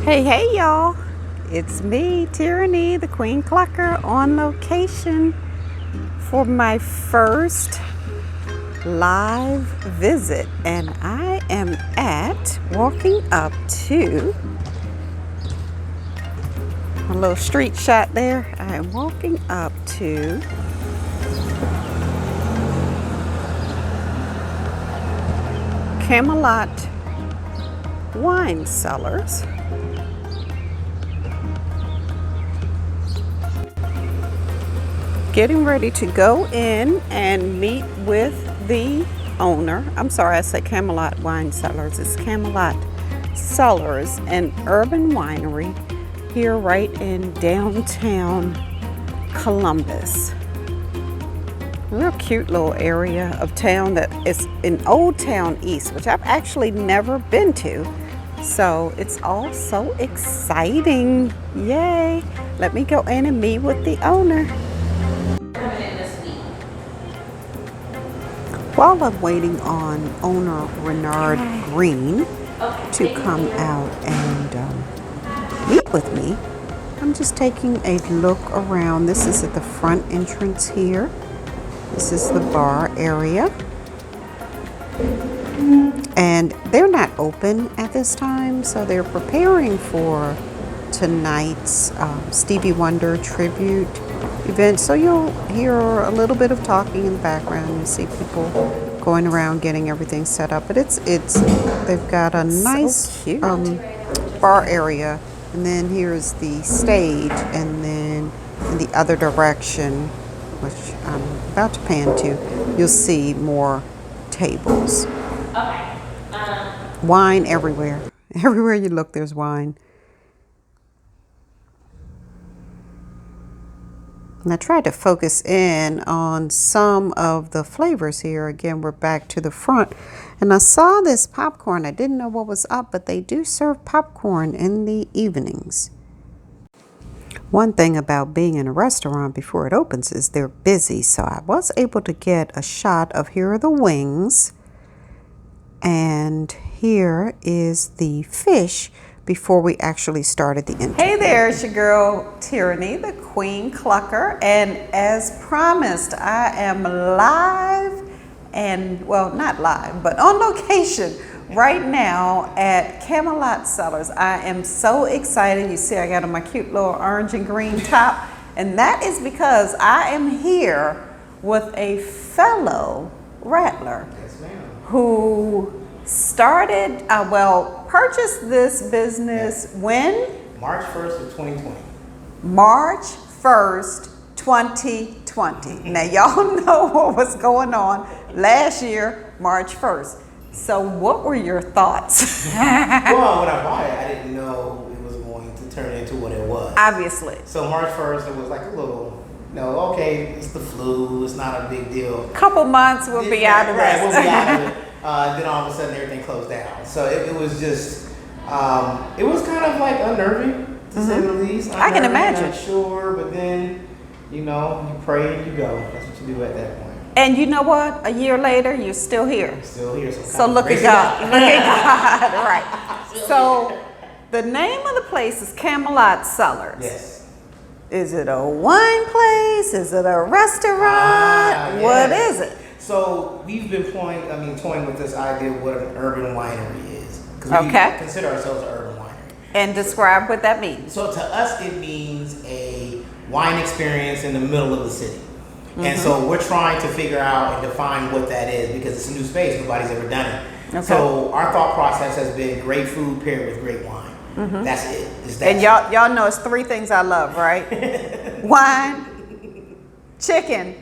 Hey, y'all. It's me, Tyranny, the Queen Clucker, on location for my first live visit. And I am walking up to a little street shot there. I am walking up to Camelot wine cellars. Getting ready to go in and meet with the owner. I'm sorry, I said Camelot wine cellars. It's Camelot Cellars, an urban winery here right in downtown Columbus. Real cute little area of town that is in Old Town East, which I've actually never been to. So it's all so exciting. Yay. Let me go in and meet with the owner. While I'm waiting on owner Renard Green to come out and meet with me, I'm just taking a look around. This is at the front entrance here. This is the bar area. And they're not open at this time, so they're preparing for tonight's Stevie Wonder tribute event. So you'll hear a little bit of talking in the background. You see people going around getting everything set up. But they've got a nice bar area, and then here's the stage, and then in the other direction, which I'm about to pan to, you'll see more tables. Okay. Wine everywhere. Everywhere you look, there's wine. And I tried to focus in on some of the flavors here. Again, we're back to the front. And I saw this popcorn. I didn't know what was up, but they do serve popcorn in the evenings. One thing about being in a restaurant before it opens is they're busy. So I was able to get a shot of here are the wings. And here is the fish before we actually started the interview. Hey there, it's your girl Tyranny, the Queen Clucker, and as promised, I am live and, well, not live, but on location right now at Camelot Cellars. I am so excited. You see I got on my cute little orange and green top, and that is because I am here with a fellow rattler who started, purchased this business when? March 1st of 2020. March 1st, 2020. Now y'all know what was going on last year, March 1st. So what were your thoughts? Well, when I bought it, I didn't know it was going to turn into what it was. Obviously. So March 1st, it was like a little, okay, it's the flu, it's not a big deal. Couple months we'll be out of this. Right, we'll be out of it. Then all of a sudden everything closed down. So it was just, it was kind of like unnerving, to say the least. I can imagine. Not sure, but then, you pray and you go. That's what you do at that point. And you know what? A year later, you're still here. I'm still here. So look at God. Look at God. Right. So the name of the place is Camelot Cellars. Yes. Is it a wine place? Is it a restaurant? What is it? So we've been toying with this idea of what an urban winery is. Because we consider ourselves an urban winery. And describe what that means. So to us, it means a wine experience in the middle of the city. And so we're trying to figure out and define what that is because it's a new space. Nobody's ever done it. Okay. So our thought process has been great food paired with great wine. That's it. And y'all know it's three things I love, right? Wine, chicken,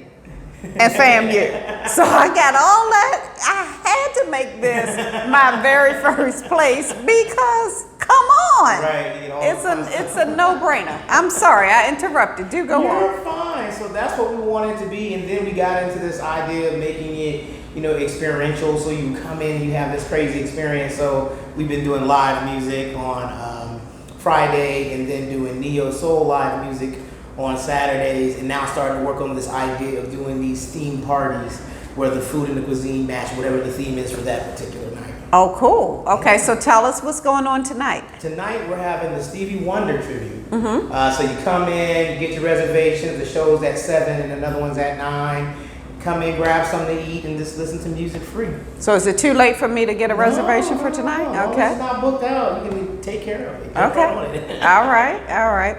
and FAMU. So I got all that. I had to make this my very first place because, come on. Right. It's a no-brainer. I'm sorry, I interrupted. Do go on. You're fine. So that's what we wanted to be. And then we got into this idea of making it, experiential. So you come in, you have this crazy experience. So we've been doing live music on Friday and then doing Neo Soul live music on Saturdays, and now starting to work on this idea of doing these theme parties where the food and the cuisine match whatever the theme is for that particular night. Oh, cool. Okay, so tell us what's going on tonight. Tonight we're having the Stevie Wonder tribute. So you come in, you get your reservations. The show's at 7 and another one's at 9. Come in, grab something to eat, and just listen to music free. So is it too late for me to get a reservation for tonight? No, Okay. it's not booked out. You can take care of it. Okay. All right.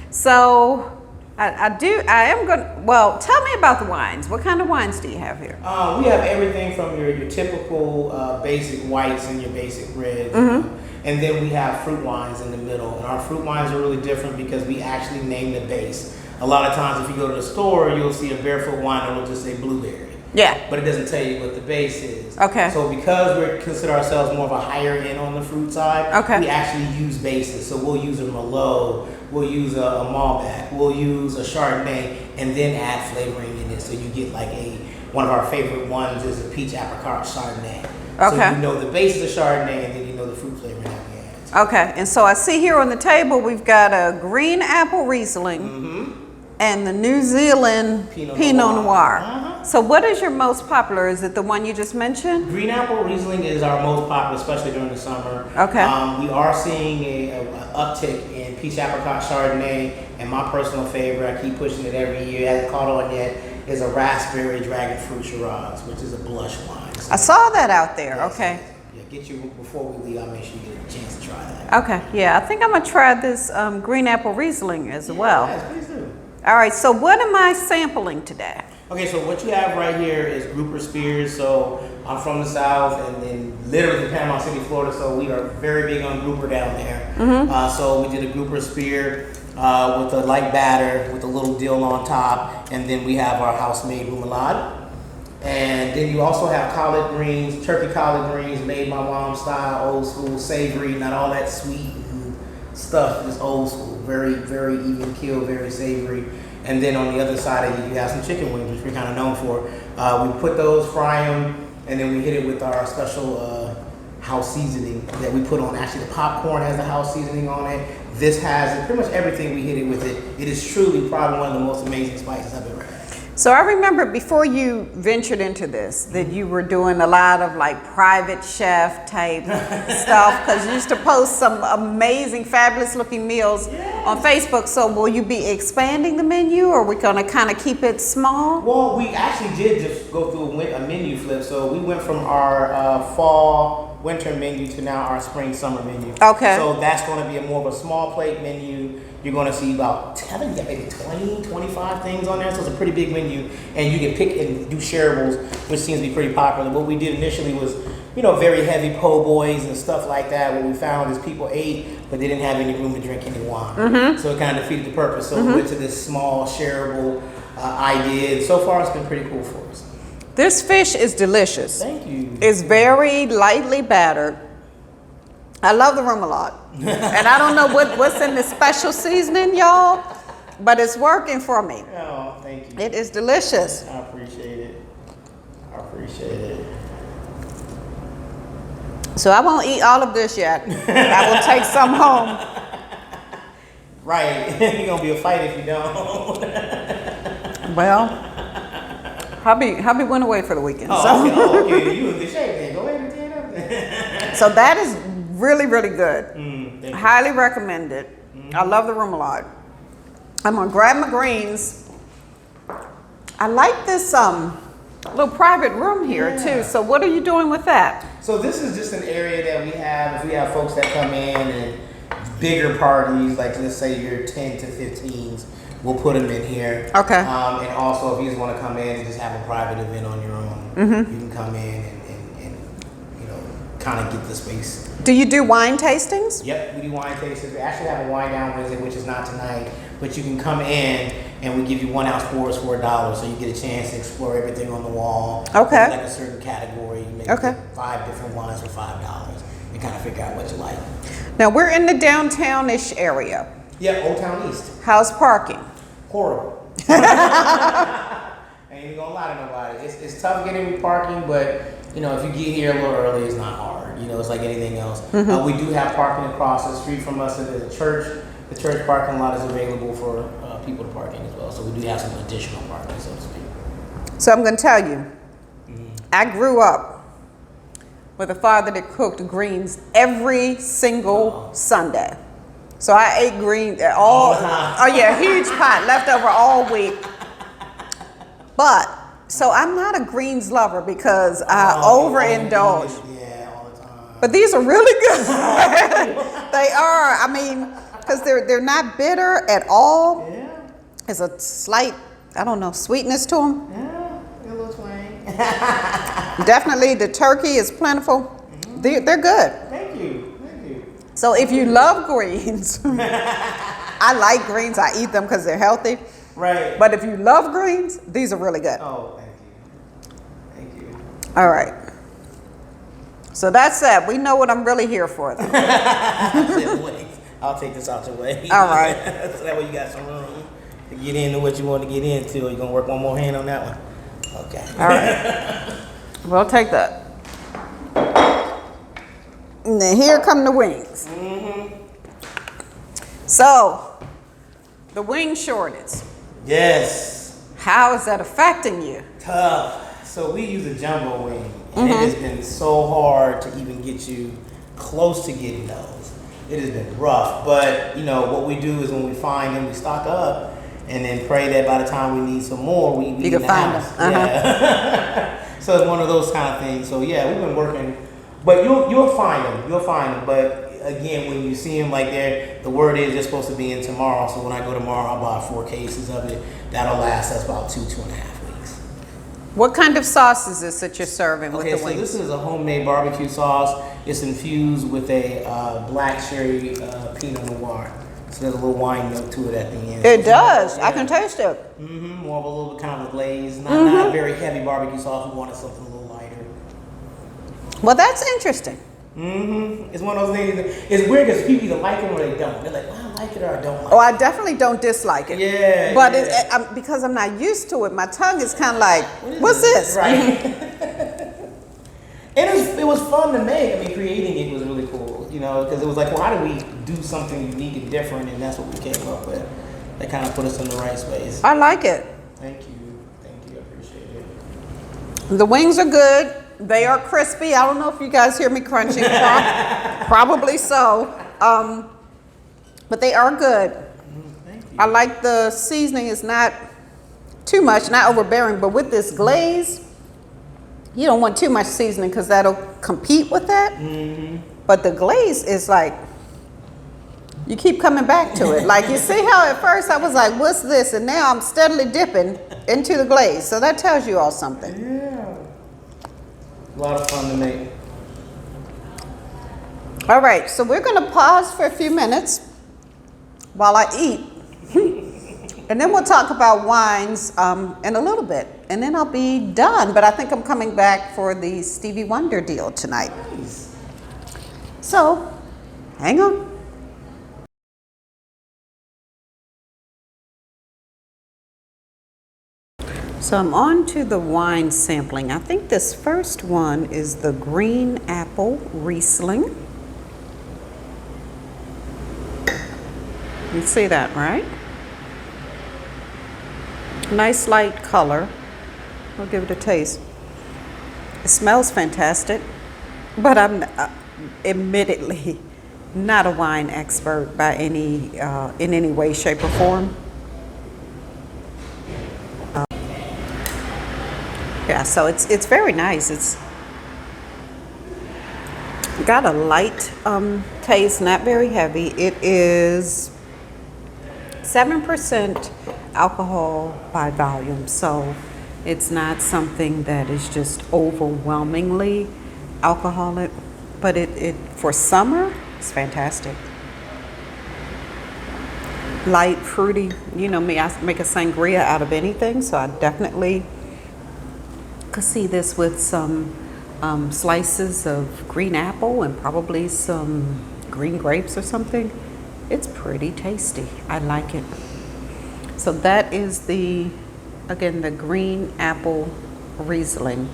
So I am going to, well, tell me about the wines. What kind of wines do you have here? We have everything from your typical basic whites and your basic reds. And then we have fruit wines in the middle. And our fruit wines are really different because we actually name the base. A lot of times if you go to the store, you'll see a barefoot wine that will just say blueberry. Yeah. But it doesn't tell you what the base is. Okay. So because we consider ourselves more of a higher end on the fruit side, okay, we actually use bases. So we'll use a Merlot, we'll use a Malbec, we'll use a Chardonnay, and then add flavoring in it. So you get like one of our favorite ones is a peach apricot Chardonnay. Okay. So you know the base is a Chardonnay, and then you know the fruit flavoring that we add. Okay. And so I see here on the table we've got a green apple Riesling. And the New Zealand Pinot Noir. So what is your most popular? Is it the one you just mentioned? Green apple Riesling is our most popular, especially during the summer. Okay. We are seeing a uptick in peach apricot Chardonnay, and my personal favorite, I keep pushing it every year, hasn't caught on yet, is a raspberry dragon fruit Shiraz, which is a blush wine. So I saw that out there. yes, Okay. Yeah, get you before we leave. I'll make sure you get a chance to try that. Okay. Yeah, I think I'm gonna try this green apple Riesling as well. Yes, please do. All right, so what am I sampling today? Okay, so what you have right here is grouper spears. So I'm from the South and then literally from Panama City, Florida. So we are very big on grouper down there. So we did a grouper spear with a light batter with a little dill on top. And then we have our house-made remoulade. And then you also have collard greens, turkey collard greens made my mom's style, old school, savory, not all that sweet stuff, just old school. Very, very even keel, very savory. And then on the other side of you have some chicken wings, which we're kind of known for. We put those, fry them, and then we hit it with our special house seasoning that we put on. Actually, the popcorn has the house seasoning on it. This has it. Pretty much everything we hit it with it. It is truly probably one of the most amazing spices I've ever had. So I remember before you ventured into this that you were doing a lot of like private chef type stuff because you used to post some amazing, fabulous looking meals on Facebook. So will you be expanding the menu, or are we going to kind of keep it small? Well, we actually did just go through a menu flip. So we went from our fall, winter menu to now our spring, summer menu. Okay. So that's going to be a more of a small plate menu. You're going to see about, I think you got maybe 20, 25 things on there. So it's a pretty big menu. And you can pick and do shareables, which seems to be pretty popular. What we did initially was, very heavy po' boys and stuff like that. What we found is people ate, but they didn't have any room to drink any wine. So it kind of defeated the purpose. So we went to this small shareable idea. And so far, it's been pretty cool for us. This fish is delicious. Thank you. It's very lightly battered. I love the remoulade. And I don't know what's in the special seasoning, y'all, but it's working for me. Oh, thank you. It is delicious. I appreciate it. I appreciate it. So I won't eat all of this yet. I will take some home. Right. It's going to be a fight if you don't. Well, hubby went away for the weekend. Oh, okay. You in the shape then. Go ahead and stand up then. So that is really, really good. Thank you. Highly recommended. I love the remoulade. I'm gonna grab my greens. I like this little private room here too. So what are you doing with that? So this is just an area that we have. If we have folks that come in and bigger parties, like let's say you're 10 to 15s, we'll put them in here. Okay. And also if you just want to come in and just have a private event on your own, you can come in and kind of get the space. Do you do wine tastings? Yep, we do wine tastings. We actually have a wine down Wednesday, which is not tonight, but you can come in and we give you 1 ounce pours for $1, so you get a chance to explore everything on the wall. Okay. Like a certain category, you maybe Okay. get 5 different wines for $5 and kind of figure out what you like. Now we're in the downtown-ish area. Yeah, Old Town East. How's parking? Horrible. I ain't even gonna lie to nobody. It's tough getting parking, but if you get here a little early, it's not hard. It's like anything else. We do have parking across the street from us. There's a church. The church parking lot is available for people to park in as well. So we do have some additional parking, so to speak. So I'm going to tell you, I grew up with a father that cooked greens every single Sunday. So I ate green all the time. Oh yeah, huge pot left over all week. But so I'm not a greens lover because I overindulge. Yeah, all the time. But these are really good. They are. I mean, because they're not bitter at all. Yeah. There's a slight, I don't know, sweetness to them. Yeah, a little twang. Definitely the turkey is plentiful. They're good. Thank you. Thank you. So if you love greens, I like greens. I eat them because they're healthy. Right. But if you love greens, these are really good. Oh, thank you. Thank you. All right. So that's it. We know what I'm really here for, though. I'll take this out your way. All right. So that way you got some room to get into what you want to get into. Or you gonna work one more hand on that one? Okay. All right. We'll take that. And then here come the wings. So, the wing shortage. Yes. How is that affecting you? Tough. So we use a jumbo wing, and it has been so hard to even get you close to getting those. It has been rough, but you know what we do is when we find them, we stock up, and then pray that by the time we need some more, we You can find them. Yeah. So it's one of those kind of things. So yeah, we've been working, but you'll find them. You'll find them, but. Again, when you see them like the word is they're supposed to be in tomorrow. So when I go tomorrow, I'll buy 4 cases of it. That'll last us about 2.5 weeks. What kind of sauce is this that you're serving with the Okay, so wings? this is a homemade barbecue sauce. It's infused with a black cherry Pinot Noir. So there's a little wine note to it at the end. It does. Yeah. I can taste it. More of a little bit kind of a glaze. Not a very heavy barbecue sauce. We wanted something a little lighter. Well, that's interesting. It's one of those things. It's weird because people either like it or they don't. They're like, well, I like it or I don't like Oh, I definitely don't dislike it. Yeah. But yeah. because I'm not used to it, my tongue is kind of like, what's this? Right. And it was fun to make. I mean, creating it was really cool, you know, because it was like, well, how do we do something unique and different? And that's what we came up with. That kind of put us in the right space. I like it. Thank you. Thank you. I appreciate it. The wings are good. They are crispy. I don't know if you guys hear me crunching. Probably so. But they are good. Thank you. I like the seasoning. It's not too much, not overbearing. But with this glaze, you don't want too much seasoning because that'll compete with that. But the glaze is like, you keep coming back to it. Like, you see how at first I was like, what's this? And now I'm steadily dipping into the glaze. So that tells you all something. Yeah. A lot of fun to make. All right, so we're going to pause for a few minutes while I eat. And then we'll talk about wines in a little bit. And then I'll be done. But I think I'm coming back for the Stevie Wonder deal tonight. Nice. So, hang on. So I'm on to the wine sampling. I think this first one is the Green Apple Riesling. You see that, right? Nice light color. I'll give it a taste. It smells fantastic, but I'm admittedly not a wine expert by in any way, shape, or form. Yeah, so it's very nice. It's got a light taste, not very heavy. It is 7% alcohol by volume, so it's not something that is just overwhelmingly alcoholic, but it for summer, it's fantastic. Light, fruity, you know me, I make a sangria out of anything, so I definitely could see this with some slices of green apple and probably some green grapes or something. It's pretty tasty. I like it. So that is again, the Green Apple Riesling.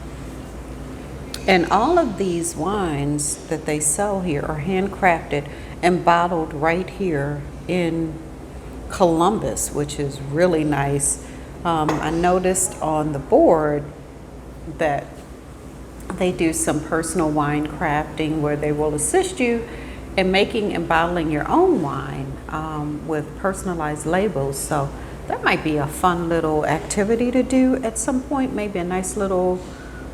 And all of these wines that they sell here are handcrafted and bottled right here in Columbus, which is really nice. I noticed on the board that They do some personal wine crafting where they will assist you in making and bottling your own wine with personalized labels. So that might be a fun little activity to do at some point, maybe a nice little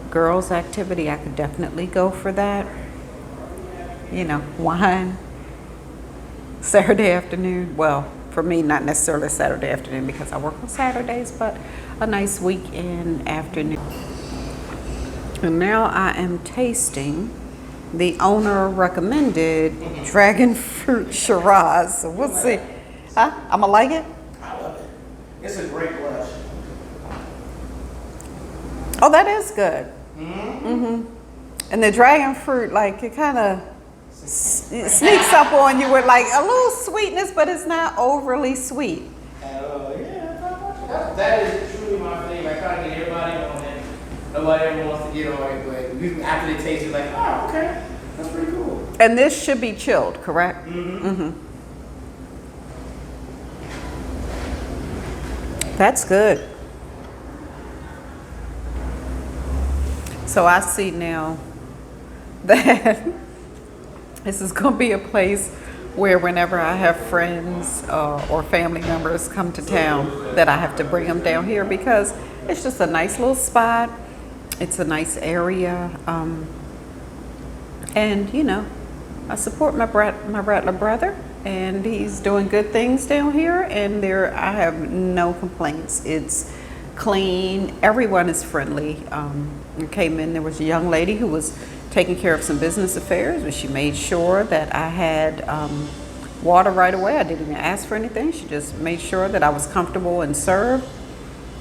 girls activity. I could definitely go for that. You know, wine Saturday afternoon. Well, for me, not necessarily Saturday afternoon because I work on Saturdays, but a nice weekend afternoon. And now I am tasting the owner recommended dragon fruit Shiraz. So we'll see. Huh? I'ma like it? I love it. It's a great blush. Oh, that is good. And the dragon fruit, like it kind of sneaks up on you with like a little sweetness, but it's not overly sweet. Yeah, that is truly my favorite. I try to get everybody on it. Nobody ever wants to get on it, but after they taste it, like, oh, okay, that's pretty cool. And this should be chilled, correct? That's good. So I see now that this is going to be a place where whenever I have friends or family members come to town that I have to bring them down here because it's just a nice little spot. It's a nice area. And, you know, I support my Rattler brother and he's doing good things down here and I have no complaints. It's clean. Everyone is friendly. I came in, there was a young lady who was taking care of some business affairs, and she made sure that I had water right away. I didn't even ask for anything. She just made sure that I was comfortable and served.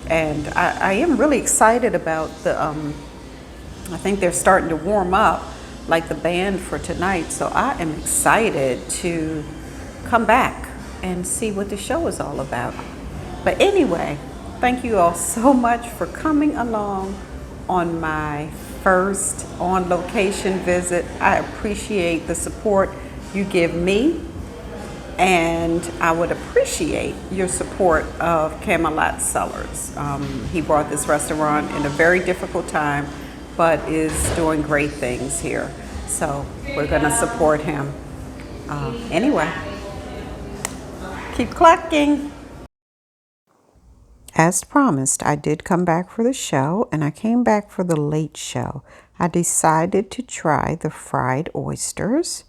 And I am really excited about I think they're starting to warm up, like the band for tonight. So I am excited to come back and see what the show is all about. But anyway, thank you all so much for coming along on my first on location visit. I appreciate the support you give me, and I would appreciate your support of Camelot Cellars. He brought this restaurant in a very difficult time, but is doing great things here. So we're gonna support him. Anyway, keep clucking. As promised, I did come back for the show, and I came back for the late show. I decided to try the fried oysters,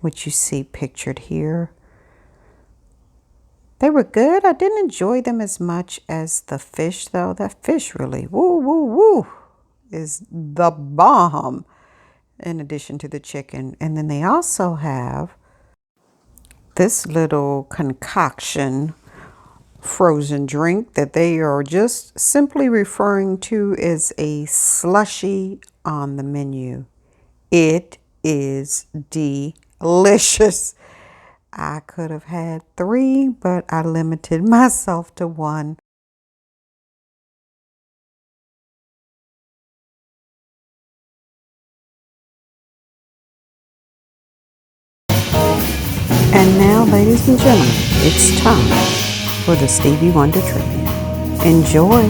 which you see pictured here. They were good. I didn't enjoy them as much as the fish, though. That fish really, is the bomb, in addition to the chicken. And then they also have this little concoction frozen drink that they are just simply referring to as a slushie on the menu. It is delicious. I could have had 3, but I limited myself to 1. And now, ladies and gentlemen, it's time for the Stevie Wonder tribute. Enjoy.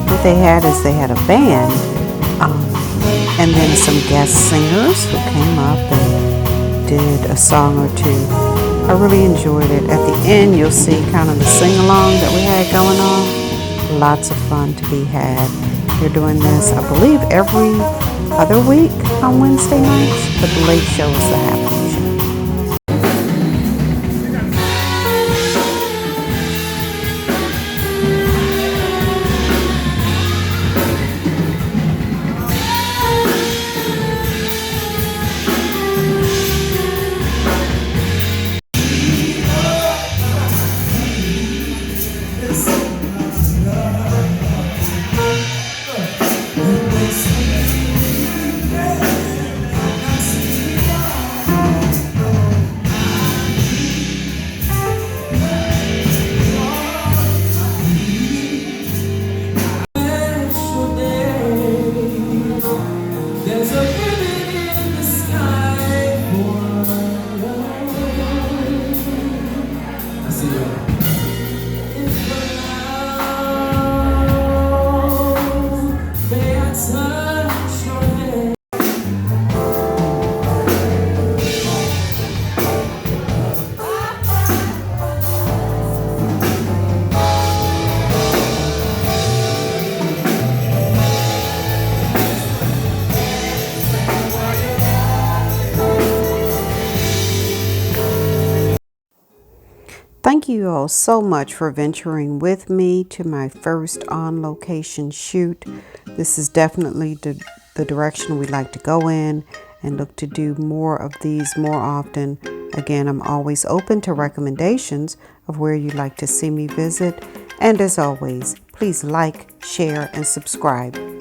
What they had is they had a band and then some guest singers who came up and did a song or two. I really enjoyed it. At the end, you'll see kind of the sing-along that we had going on. Lots of fun to be had. They're doing this, I believe, every other week on Wednesday nights, but the late show is the happening show. Touch your hand. Thank you all so much for venturing with me to my first on location shoot. This is definitely the direction we like to go in and look to do more of these more often. Again, I'm always open to recommendations of where you'd like to see me visit. And as always, please like, share, and subscribe.